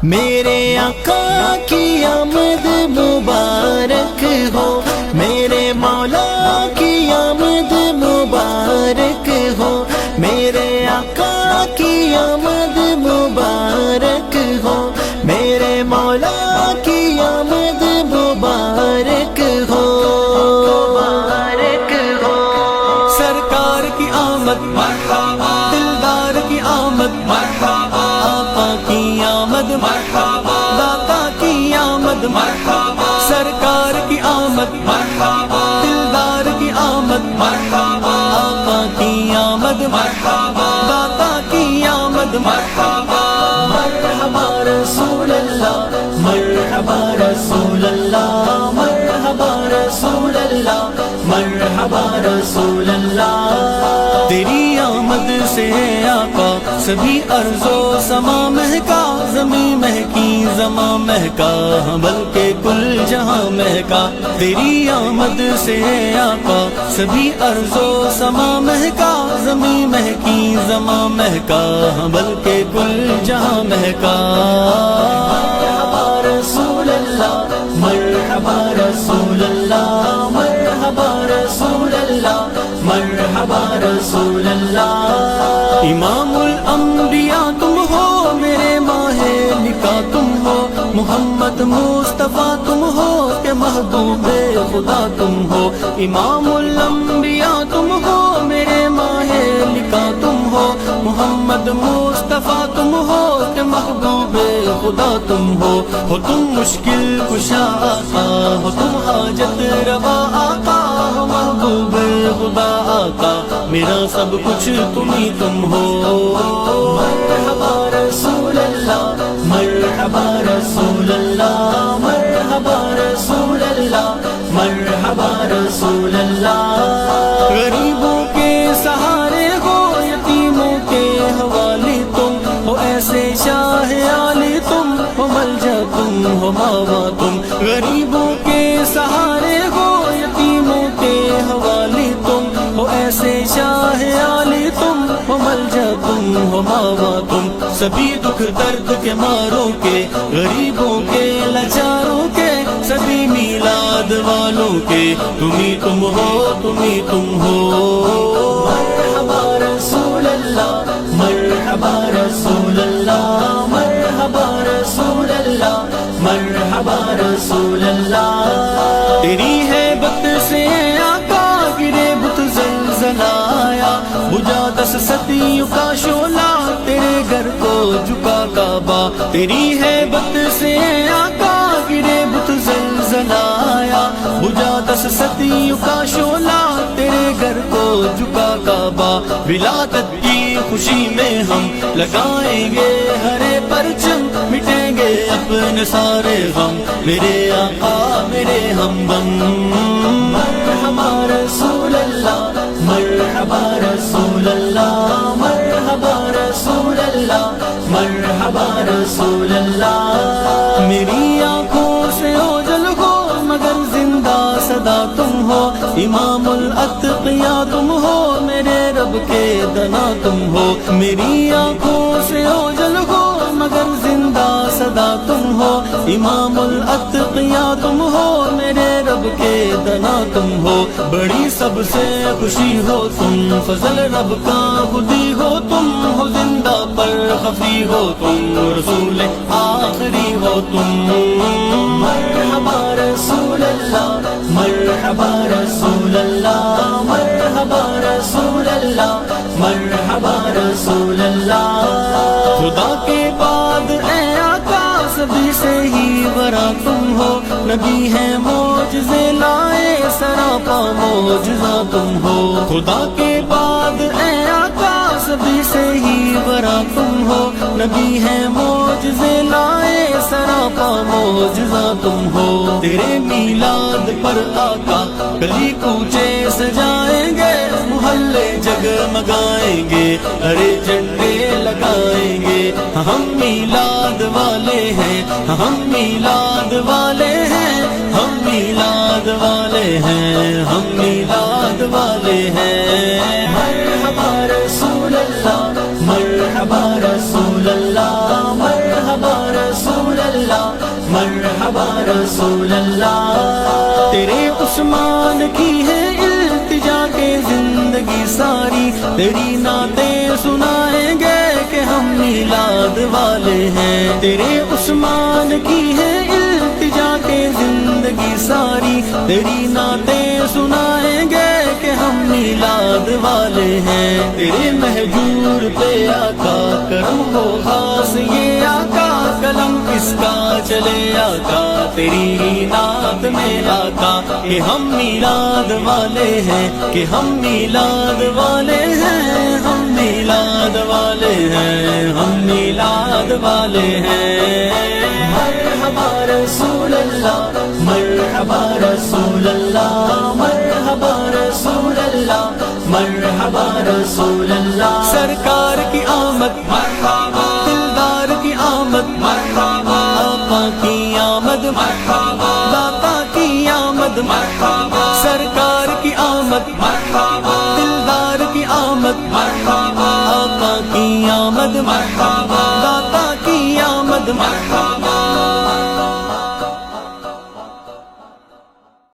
میرے آقا کی آمد مبارک ہو، میرے مولا کی آمد مبارک ہو، میرے آقا کی آمد مبارک ہو، میرے مولا کی آمد مبارک ہو، مبارک ہو۔ سرکار کی آمد مرحبا، دلدار کی آمد مرحبا، آقا کی آمد مرحبا، داتا کی آمد مرحبا، سرکار کی آمد مرحبا، دلدار کی آمد مرحبا، آقا کی آمد مرحبا، داتا کی آمد مرحبا۔ مرحبا رسول اللہ، مرحبا رسول اللہ، مرحبا رسول اللہ، مرحبا رسول اللہ۔ تیری آمد سے آقا سبھی ارض و سما مہکا، زمین مہکی زماں مہکا، بلکہ کل جہاں مہکا۔ تیری آمد سے آقا سبھی ارض و سما مہکا، زمین مہکی زماں مہکا، بلکہ کل جہاں مہکا۔ مرحبا رسول اللہ، مرحبا رسول اللہ، مرحبا رسول اللہ، مرحبا رسول اللہ۔ امام الانبیاء تم ہو، میرے ماہ نکاح تم ہو، محمد مصطفیٰ تم ہو کہ محبوب خدا تم ہو۔ امام الانبیاء تم ہو، میرے ماہ نکاح تم ہو، محمد مصطفیٰ تم ہو کہ محبوب خدا تم ہو۔ تم مشکل کشا آقا، ہو تم حاجت روا آقا، ہو محبوب خدا آقا، میرا سب کچھ تم ہی تم ہو۔ مرحبا رسول اللہ، مرحبا رسول اللہ، مرحبا رسول اللہ، مرحبا رسول اللہ۔ غریبوں کے سہارے ہو، یتیموں کے حوالے تم ہو، ایسے شاہ عالی تم ہو، ملجا تم ہو، ماوا تم۔ غریبوں کے سہارے ہو، یتیموں کے حوالے تم ہو، ایسے شاہ عالی تم ہو، ملجا تم ہو، ماوا تم۔ سبھی دکھ درد کے ماروں کے، غریبوں کے لاچاروں کے، سبھی میلاد والوں کے، تم ہی تم ہو، تم ہی تم ہو۔ مرحبا رسول اللہ، مرحبا رسول اللہ، مرحبا رسول اللہ، مرحبا رسول اللہ۔ تیری ہیبت سے آقا گرے بت زلزلہ آیا، بجھا 10 صدیوں کا شعلہ، تیرے گھر کو جھکا کعبہ۔ تیری ہیبت سے آقا گرے بت زلزلہ آیا، بجھا 10 صدیوں کا شعلہ، تیرے گھر کو جھکا کعبہ۔ ولادت کی خوشی میں ہم لگائیں گے ہرے پرچم، مٹیں گے اپنے سارے غم، میرے آقا میرے ہمدم۔ مرحبا رسول اللہ، مرحبا رسول اللہ، مرحبا رسول اللہ، مرحبا رسول اللہ۔ میری آنکھوں سے اوجل ہو مگر زندہ صدا تم ہو، امام الاتقیاء تم ہو، میرے رب کے دنا تم ہو۔ میری آنکھوں سے اوجل ہو مگر زندہ صدا تم ہو، امام الاتقیاء تم ہو، میرے رب کے دنا تم ہو۔ بڑی سب سے خوشی ہو تم، فضل رب کا خودی ہو تم، ہو زندہ پر خفی ہو تم، رسول آخری ہو تم۔ مرحبا رسول اللہ، مرحبا رسول اللہ، مرحبا رسول اللہ، مرحبا رسول اللہ۔ خدا کے بعد اے آقا سبھی سے ہی ورا تم ہو، نبی ہے معجزے لائے سراپا معجزہ تم ہو۔ خدا کے بعد اے آقا سبھی سے ہی ورا تم ہو، نبی ہے معجزے لائے سراپا معجزہ تم ہو۔ تیرے میلاد پر آقا گلی کوچے سجائیں گے، محلے جگمگائیں گے، ہرے جھنڈے لگائیں گے۔ ہم میلاد والے ہیں، ہم میلاد والے ہیں، ہم میلاد والے ہیں، ہم میلاد والے ہیں۔ مرحبا رسول اللہ، مرحبا رسول اللہ، مرحبا رسول رسول اللہ مرحبا رسول اللہ، تیرے عثمان کی ہے التجا کے زندگی ساری، تیری نعتیں سنائیں گے کہ ہم میلاد والے ہیں، تیرے عثمان کی ہے التجا کے زندگی ساری، تیری نعتیں سنائیں گے کہ ہم میلاد والے ہیں، تیرے مہجور پہ آقا کرم ہو خاص، یہ آقا قلم کس کا چلے آقا، تیری ہی نعت میں آقا کہ ہم میلاد والے ہیں، کہ ہم میلاد والے ہیں، ہم میلاد والے ہیں، ہم میلاد والے ہیں۔ مرحبا رسول اللہ مرحبا رسول اللہ مرحبا رسول اللہ مرحبا رسول اللہ، سرکار کی آمد مرحبا، دلدار کی آمد مرحبا، آقا کی آمد مرحبا، داتا کی آمد مرحبا، سرکار کی آمد مرحبا، دلدار کی آمد مرحبا، آقا کی آمد مرحبا، داتا کی آمد مرحبا۔